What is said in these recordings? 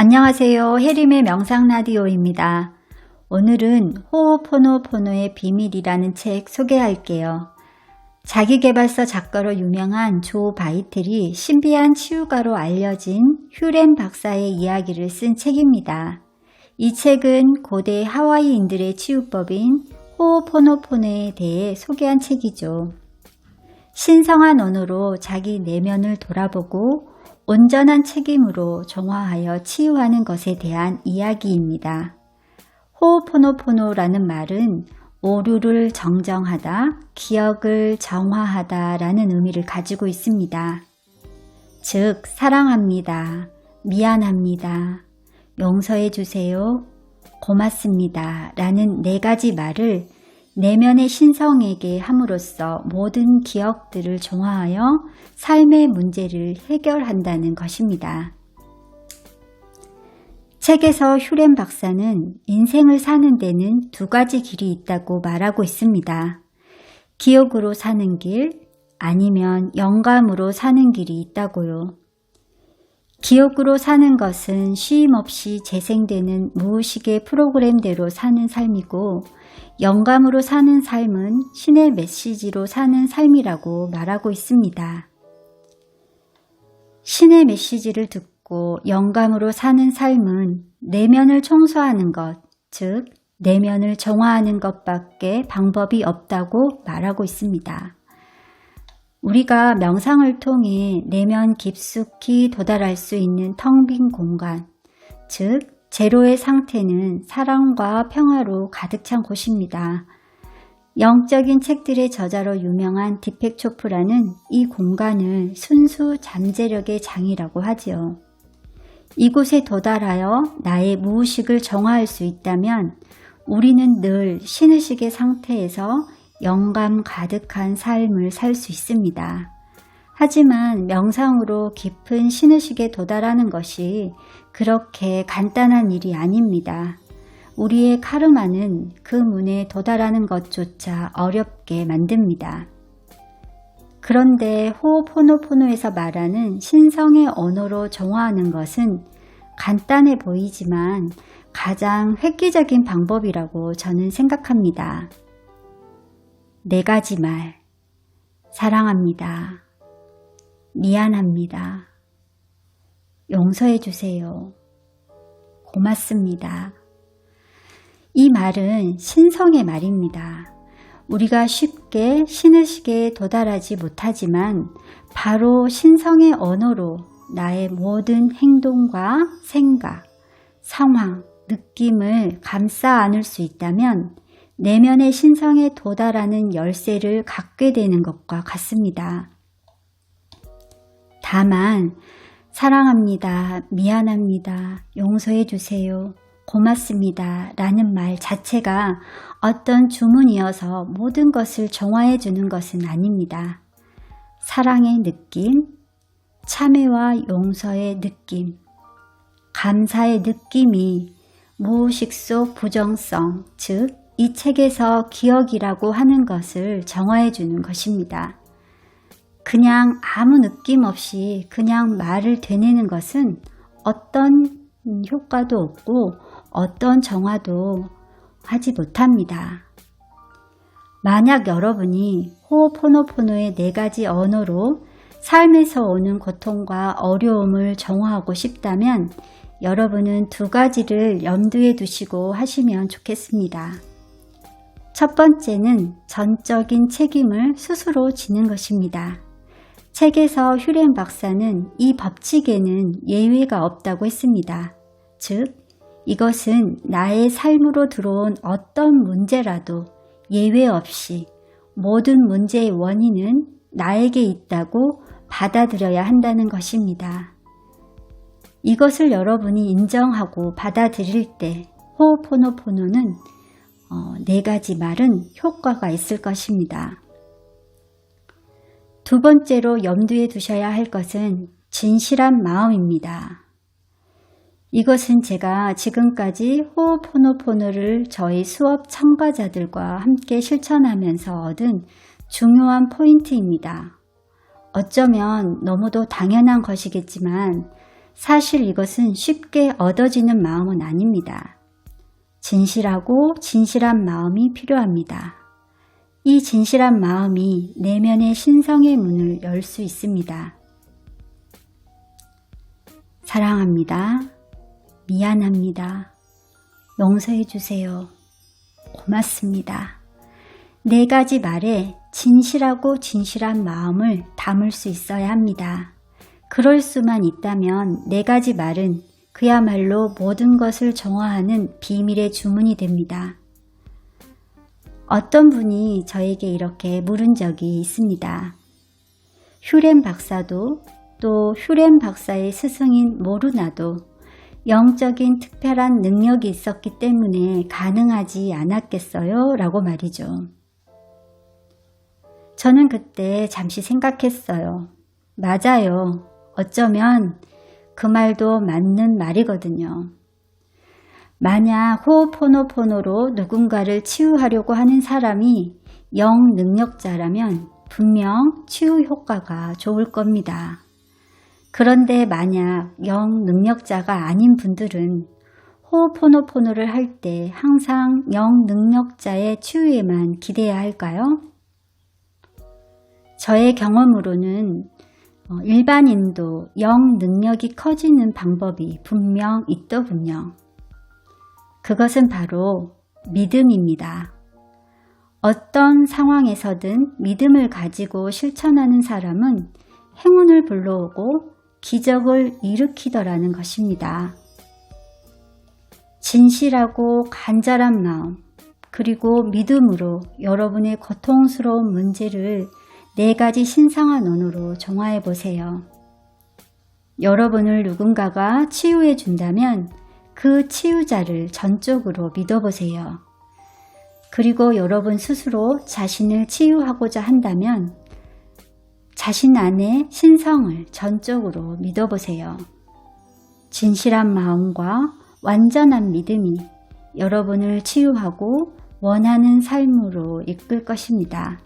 안녕하세요. 해림의 명상라디오입니다. 오늘은 호오포노포노의 비밀이라는 책 소개할게요. 자기계발서 작가로 유명한 조 바이틀이 신비한 치유가로 알려진 휴렌 박사의 이야기를 쓴 책입니다. 이 책은 고대 하와이인들의 치유법인 호오포노포노에 대해 소개한 책이죠. 신성한 언어로 자기 내면을 돌아보고 온전한 책임으로 정화하여 치유하는 것에 대한 이야기입니다. 호오포노포노라는 말은 오류를 정정하다, 기억을 정화하다 라는 의미를 가지고 있습니다. 즉, 사랑합니다, 미안합니다, 용서해 주세요, 고맙습니다 라는 4가지 말을 내면의 신성에게 함으로써 모든 기억들을 정화하여 삶의 문제를 해결한다는 것입니다. 책에서 휴렌 박사는 인생을 사는 데는 2가지 길이 있다고 말하고 있습니다. 기억으로 사는 길, 아니면 영감으로 사는 길이 있다고요. 기억으로 사는 것은 쉼없이 재생되는 무의식의 프로그램대로 사는 삶이고, 영감으로 사는 삶은 신의 메시지로 사는 삶이라고 말하고 있습니다. 신의 메시지를 듣고 영감으로 사는 삶은 내면을 청소하는 것, 즉 내면을 정화하는 것밖에 방법이 없다고 말하고 있습니다. 우리가 명상을 통해 내면 깊숙이 도달할 수 있는 텅 빈 공간, 즉 제로의 상태는 사랑과 평화로 가득 찬 곳입니다. 영적인 책들의 저자로 유명한 디펙 초프라는 이 공간을 순수 잠재력의 장이라고 하지요. 이곳에 도달하여 나의 무의식을 정화할 수 있다면 우리는 늘 신의식의 상태에서 영감 가득한 삶을 살 수 있습니다. 하지만 명상으로 깊은 신의식에 도달하는 것이 그렇게 간단한 일이 아닙니다. 우리의 카르마는 그 문에 도달하는 것조차 어렵게 만듭니다. 그런데 호오포노포노에서 말하는 신성의 언어로 정화하는 것은 간단해 보이지만 가장 획기적인 방법이라고 저는 생각합니다. 4가지 말, 사랑합니다, 미안합니다, 용서해 주세요, 고맙습니다. 이 말은 신성의 말입니다. 우리가 쉽게 신의식에 도달하지 못하지만 바로 신성의 언어로 나의 모든 행동과 생각, 상황, 느낌을 감싸 안을 수 있다면 내면의 신성에 도달하는 열쇠를 갖게 되는 것과 같습니다. 다만 사랑합니다, 미안합니다, 용서해 주세요, 고맙습니다 라는 말 자체가 어떤 주문이어서 모든 것을 정화해 주는 것은 아닙니다. 사랑의 느낌, 참회와 용서의 느낌, 감사의 느낌이 무의식 속 부정성, 즉 이 책에서 기억이라고 하는 것을 정화해 주는 것입니다. 그냥 아무 느낌 없이 그냥 말을 되뇌는 것은 어떤 효과도 없고 어떤 정화도 하지 못합니다. 만약 여러분이 호오포노포노의 4가지 언어로 삶에서 오는 고통과 어려움을 정화하고 싶다면 여러분은 2가지를 염두에 두시고 하시면 좋겠습니다. 첫 번째는 전적인 책임을 스스로 지는 것입니다. 책에서 휴렌 박사는 이 법칙에는 예외가 없다고 했습니다. 즉, 이것은 나의 삶으로 들어온 어떤 문제라도 예외 없이 모든 문제의 원인은 나에게 있다고 받아들여야 한다는 것입니다. 이것을 여러분이 인정하고 받아들일 때 호오포노포노는 4가지 말은 효과가 있을 것입니다. 2번째로 염두에 두셔야 할 것은 진실한 마음입니다. 이것은 제가 지금까지 호오포노포노를 저희 수업 참가자들과 함께 실천하면서 얻은 중요한 포인트입니다. 어쩌면 너무도 당연한 것이겠지만 사실 이것은 쉽게 얻어지는 마음은 아닙니다. 진실하고 진실한 마음이 필요합니다. 이 진실한 마음이 내면의 신성의 문을 열 수 있습니다. 사랑합니다. 미안합니다. 용서해 주세요. 고맙습니다. 4가지 말에 진실하고 진실한 마음을 담을 수 있어야 합니다. 그럴 수만 있다면 4가지 말은 그야말로 모든 것을 정화하는 비밀의 주문이 됩니다. 어떤 분이 저에게 이렇게 물은 적이 있습니다. 휴렘 박사도 또 휴렘 박사의 스승인 모르나도 영적인 특별한 능력이 있었기 때문에 가능하지 않았겠어요? 라고 말이죠. 저는 그때 잠시 생각했어요. 맞아요. 어쩌면 그 말도 맞는 말이거든요. 만약 호호포노포노로 누군가를 치유하려고 하는 사람이 영능력자라면 분명 치유 효과가 좋을 겁니다. 그런데 만약 영능력자가 아닌 분들은 호호포노포노를 할 때 항상 영능력자의 치유에만 기대해야 할까요? 저의 경험으로는 일반인도 영능력이 커지는 방법이 분명 있더군요. 그것은 바로 믿음입니다. 어떤 상황에서든 믿음을 가지고 실천하는 사람은 행운을 불러오고 기적을 일으키더라는 것입니다. 진실하고 간절한 마음 그리고 믿음으로 여러분의 고통스러운 문제를 4가지 신성한 언어로 정화해 보세요. 여러분을 누군가가 치유해 준다면 그 치유자를 전적으로 믿어보세요. 그리고 여러분 스스로 자신을 치유하고자 한다면 자신 안의 신성을 전적으로 믿어보세요. 진실한 마음과 완전한 믿음이 여러분을 치유하고 원하는 삶으로 이끌 것입니다.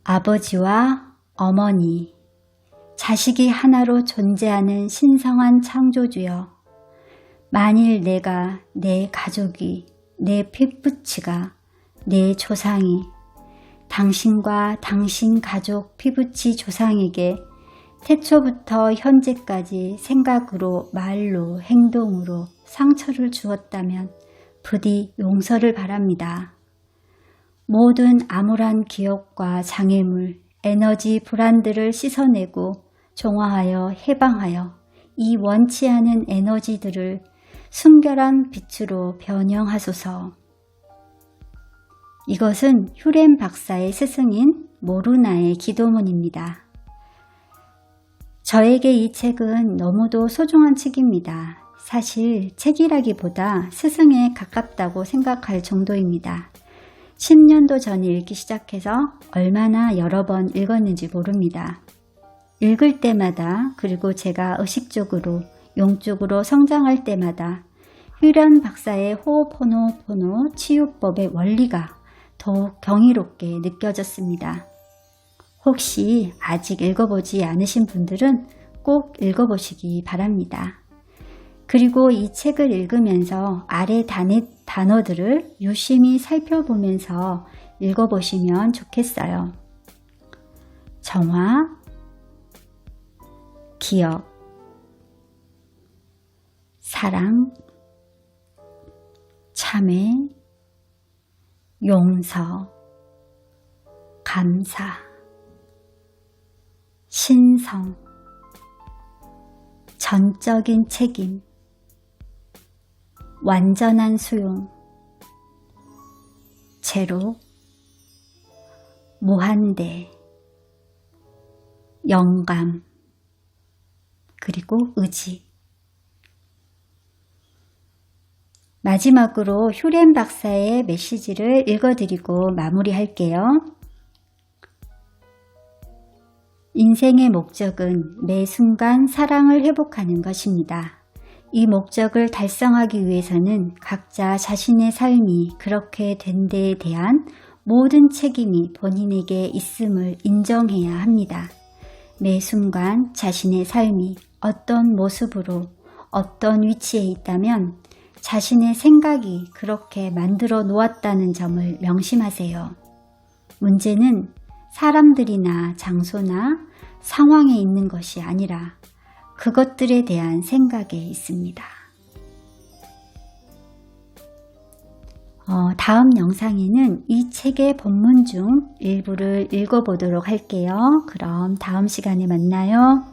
아버지와 어머니, 자식이 하나로 존재하는 신성한 창조주여, 만일 내가, 내 가족이, 내 피부치가, 내 조상이 당신과 당신 가족 피부치 조상에게 태초부터 현재까지 생각으로, 말로, 행동으로 상처를 주었다면 부디 용서를 바랍니다. 모든 암울한 기억과 장애물, 에너지 불안들을 씻어내고 종화하여 해방하여 이 원치 않은 에너지들을 순결한 빛으로 변형하소서. 이것은 휴렘 박사의 스승인 모루나의 기도문입니다. 저에게 이 책은 너무도 소중한 책입니다. 사실 책이라기보다 스승에 가깝다고 생각할 정도입니다. 10년도 전에 읽기 시작해서 얼마나 여러 번 읽었는지 모릅니다. 읽을 때마다 그리고 제가 의식적으로 영적으로 성장할 때마다 휴렘 박사의 호호포노포노 치유법의 원리가 더욱 경이롭게 느껴졌습니다. 혹시 아직 읽어보지 않으신 분들은 꼭 읽어보시기 바랍니다. 그리고 이 책을 읽으면서 아래 단어들을 유심히 살펴보면서 읽어보시면 좋겠어요. 정화, 기억, 사랑, 참회, 용서, 감사, 신성, 전적인 책임, 완전한 수용, 제로, 무한대, 영감, 그리고 의지. 마지막으로 휴렘 박사의 메시지를 읽어드리고 마무리할게요. 인생의 목적은 매 순간 사랑을 회복하는 것입니다. 이 목적을 달성하기 위해서는 각자 자신의 삶이 그렇게 된 데에 대한 모든 책임이 본인에게 있음을 인정해야 합니다. 매 순간 자신의 삶이 어떤 모습으로 어떤 위치에 있다면 자신의 생각이 그렇게 만들어 놓았다는 점을 명심하세요. 문제는 사람들이나 장소나 상황에 있는 것이 아니라 그것들에 대한 생각에 있습니다. 다음 영상에는 이 책의 본문 중 일부를 읽어보도록 할게요. 그럼 다음 시간에 만나요.